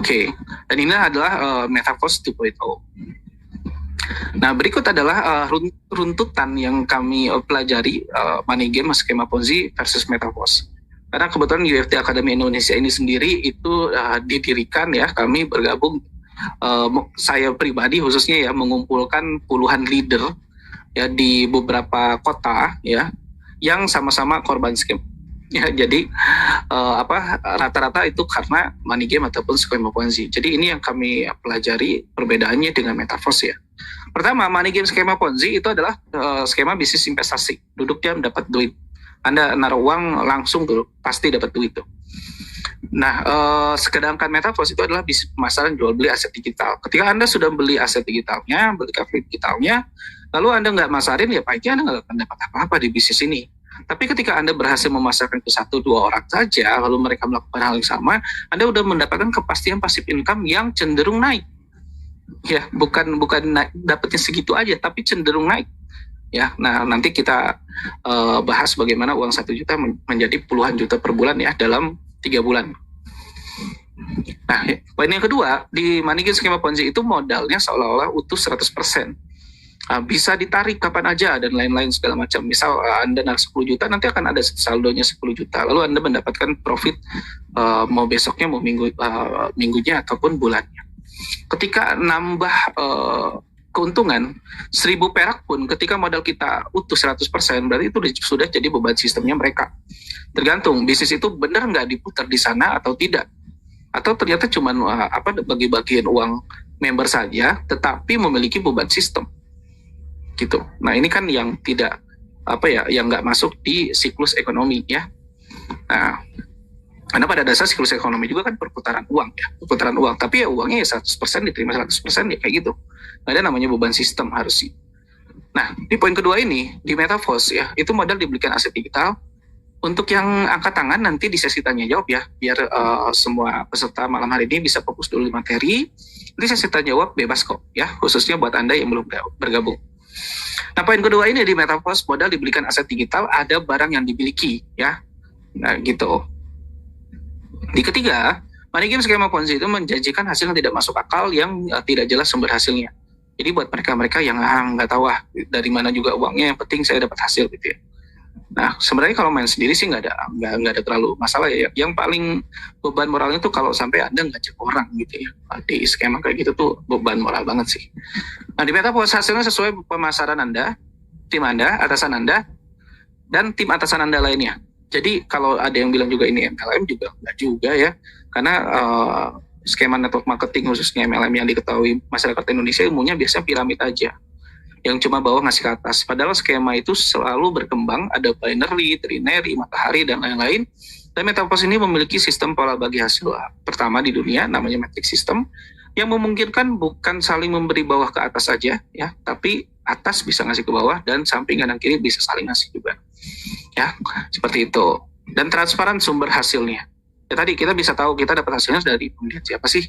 Oke. Dan ini adalah Metaverse 2.0. Nah, berikut adalah runtutan yang kami pelajari money game, skema Ponzi versus Metaverse. Karena kebetulan UFT Academy Indonesia ini sendiri itu didirikan ya, kami bergabung, saya pribadi khususnya ya, mengumpulkan puluhan leader ya di beberapa kota ya, yang sama-sama korban scam. Ya, jadi rata-rata itu karena money game ataupun skema Ponzi. Jadi ini yang kami pelajari perbedaannya dengan Metaverse ya. Pertama, money game skema Ponzi itu adalah skema bisnis investasi. Duduk diam dapat duit. Anda naruh uang langsung tuh pasti dapat duit tuh. Nah, sedangkan Metaverse itu adalah bisnis pemasaran jual beli aset digital. Ketika Anda sudah beli aset digitalnya, beli kafe digitalnya, lalu Anda nggak masarin, ya pasti Anda nggak akan dapat apa-apa di bisnis ini. Tapi ketika Anda berhasil memasarkan ke 1-2 orang saja, lalu mereka melakukan hal yang sama, Anda udah mendapatkan kepastian passive income yang cenderung naik. Ya, bukan naik, dapatnya segitu aja, tapi cenderung naik. Ya, nah nanti kita bahas bagaimana uang 1 juta menjadi puluhan juta per bulan ya dalam 3 bulan. Nah, poin yang kedua, di money game skema Ponzi itu modalnya seolah-olah utuh 100%. Bisa ditarik kapan aja dan lain-lain segala macam. Misal Anda naruh 10 juta, nanti akan ada saldonya 10 juta. Lalu Anda mendapatkan profit mau besoknya, mau minggunya ataupun bulannya. Ketika nambah keuntungan 1.000 perak pun, ketika modal kita utuh 100%, berarti itu sudah jadi beban sistemnya mereka. Tergantung bisnis itu benar nggak diputar di sana atau tidak, atau ternyata cuma bagi-bagian uang member saja, tetapi memiliki beban sistem, gitu. Nah ini kan yang tidak yang nggak masuk di siklus ekonomi ya. Nah, karena pada dasar siklus ekonomi juga kan perputaran uang ya, perputaran uang. Tapi ya uangnya ya 100% diterima 100% ya kayak gitu. Nggak ada namanya beban sistem harus sih. Nah, di poin kedua ini, di Metaverse ya, itu modal dibelikan aset digital. Untuk yang angkat tangan nanti di sesi tanya jawab ya, biar semua peserta malam hari ini bisa fokus dulu di materi. Nanti sesi tanya jawab bebas kok ya, khususnya buat Anda yang belum bergabung. Nah, poin kedua ini di Metaverse, modal dibelikan aset digital, ada barang yang dimiliki ya. Nah, gitu. Di ketiga, money game skema Ponzi itu menjanjikan hasil yang tidak masuk akal, yang tidak jelas sumber hasilnya. Jadi buat mereka-mereka yang nggak tahu dari mana juga uangnya, yang penting saya dapat hasil gitu ya. Nah, sebenarnya kalau main sendiri sih nggak ada terlalu masalah ya. Yang paling beban moralnya tuh kalau sampai Anda ngajak orang gitu ya. Di skema kayak gitu tuh beban moral banget sih. Nah, di Metaverse hasilnya sesuai pemasaran Anda, tim Anda, atasan Anda, dan tim atasan Anda lainnya. Jadi kalau ada yang bilang juga ini MLM, juga enggak juga ya. Karena skema network marketing khususnya MLM yang diketahui masyarakat Indonesia umumnya biasanya piramid aja, yang cuma bawah ngasih ke atas. Padahal skema itu selalu berkembang, ada binary, trinary, matahari, dan lain-lain. Dan Metaverse ini memiliki sistem pola bagi hasil pertama di dunia, namanya matrix system, yang memungkinkan bukan saling memberi bawah ke atas saja, ya, tapi atas bisa ngasih ke bawah, dan samping kanan kiri bisa saling ngasih juga. Ya, seperti itu. Dan transparan sumber hasilnya. Ya tadi kita bisa tahu kita dapat hasilnya dari pembelian siapa sih,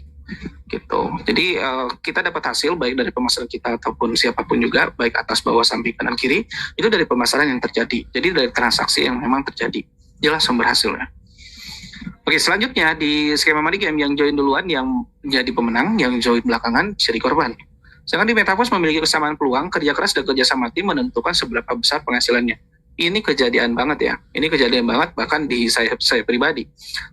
gitu. Jadi kita dapat hasil baik dari pemasaran kita ataupun siapapun juga, baik atas, bawah, samping, kanan, kiri, itu dari pemasaran yang terjadi. Jadi dari transaksi yang memang terjadi. Jelas sumber hasilnya. Oke, selanjutnya di skema money game, yang join duluan yang jadi pemenang, yang join belakangan jadi korban. Sedangkan di Metaverse memiliki kesamaan peluang, kerja keras dan kerjasama tim menentukan seberapa besar penghasilannya. Ini kejadian banget ya. Ini kejadian banget bahkan di saya pribadi.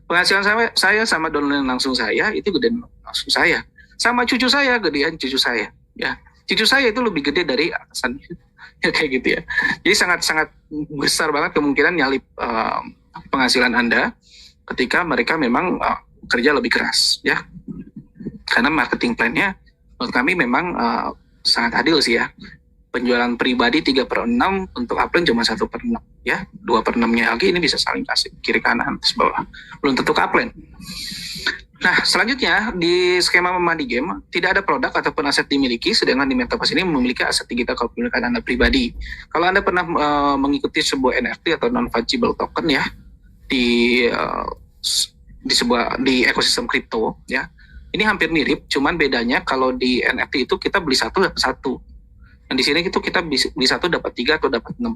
Penghasilan saya sama download langsung saya itu gedean langsung saya. Sama cucu saya gedean cucu saya. Ya, cucu saya itu lebih gede dari atasan. Ya kayak gitu ya. Jadi sangat besar banget kemungkinan nyalip penghasilan Anda ketika mereka memang kerja lebih keras ya. Karena marketing plan-nya menurut kami memang sangat adil sih ya. Penjualan pribadi 3/6, untuk upline cuma 1/6 ya. 2/6-nya lagi ini bisa saling kasih kiri kanan atas bawah. Belum tentu upline. Nah, selanjutnya di skema money game tidak ada produk ataupun aset dimiliki, sedangkan di Metaverse ini memiliki aset digital kepemilikan Anda pribadi. Kalau Anda pernah mengikuti sebuah NFT atau non fungible token ya di ekosistem kripto ya. Ini hampir mirip, cuman bedanya kalau di NFT itu kita beli satu dapat satu. Dan di sini itu kita beli satu dapat 3 atau dapat 6.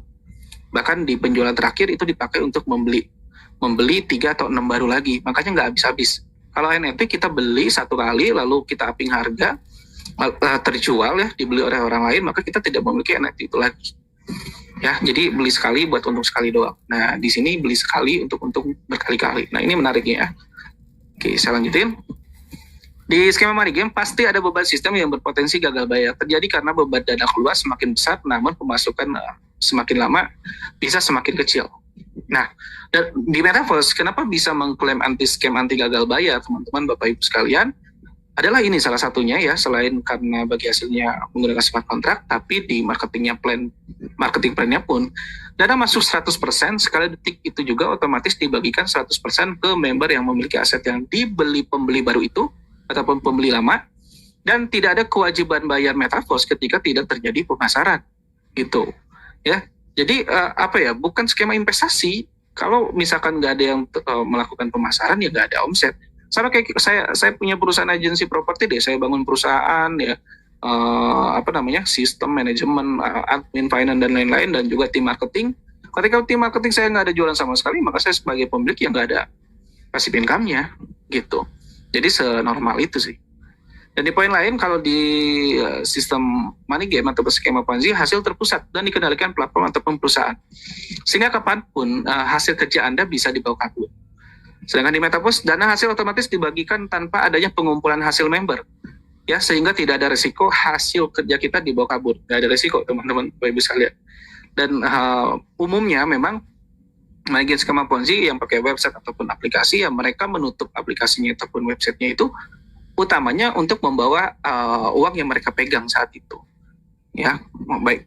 Bahkan di penjualan terakhir itu dipakai untuk membeli 3 atau 6 baru lagi. Makanya nggak habis-habis. Kalau NFT kita beli satu kali lalu kita upping harga, terjual ya, dibeli oleh orang lain, maka kita tidak memiliki NFT itu lagi. Ya, jadi beli sekali buat untung sekali doang. Nah, di sini beli sekali untuk untung berkali-kali. Nah, ini menariknya ya. Oke, saya lanjutin. Di skema money game pasti ada beban sistem yang berpotensi gagal bayar. Terjadi karena beban dana keluar semakin besar, namun pemasukan semakin lama bisa semakin kecil. Nah, di Metaverse, kenapa bisa mengklaim anti-scam, anti-gagal bayar, teman-teman, Bapak Ibu sekalian? Adalah ini salah satunya ya, selain karena bagi hasilnya menggunakan smart contract, tapi di marketing plan-nya pun, dana masuk 100%, sekali detik itu juga otomatis dibagikan 100% ke member yang memiliki aset yang dibeli pembeli baru itu, ataupun pembeli lama, dan tidak ada kewajiban bayar Metaverse ketika tidak terjadi pemasaran. Gitu. Ya. Jadi bukan skema investasi. Kalau misalkan nggak ada yang melakukan pemasaran, ya nggak ada omset. Sama kayak saya punya perusahaan agensi properti deh, saya bangun perusahaan ya, sistem manajemen, admin, finance dan lain-lain, dan juga tim marketing. Ketika tim marketing saya nggak ada jualan sama sekali, maka saya sebagai pemilik yang nggak ada passive income-nya gitu. Jadi senormal itu sih. Dan di poin lain, kalau di sistem money game atau skema Ponzi, hasil terpusat dan dikendalikan platform ataupun perusahaan. Sehingga kapanpun hasil kerja Anda bisa dibawa kabur. Sedangkan di Metaverse, dana hasil otomatis dibagikan tanpa adanya pengumpulan hasil member. Ya, sehingga tidak ada risiko hasil kerja kita dibawa kabur. Tidak ada risiko, teman-teman, Bapak Ibu sekalian. Dan umumnya memang money game skema Ponzi yang pakai website ataupun aplikasi, ya mereka menutup aplikasinya ataupun websitenya itu utamanya untuk membawa uang yang mereka pegang saat itu. Ya, baik.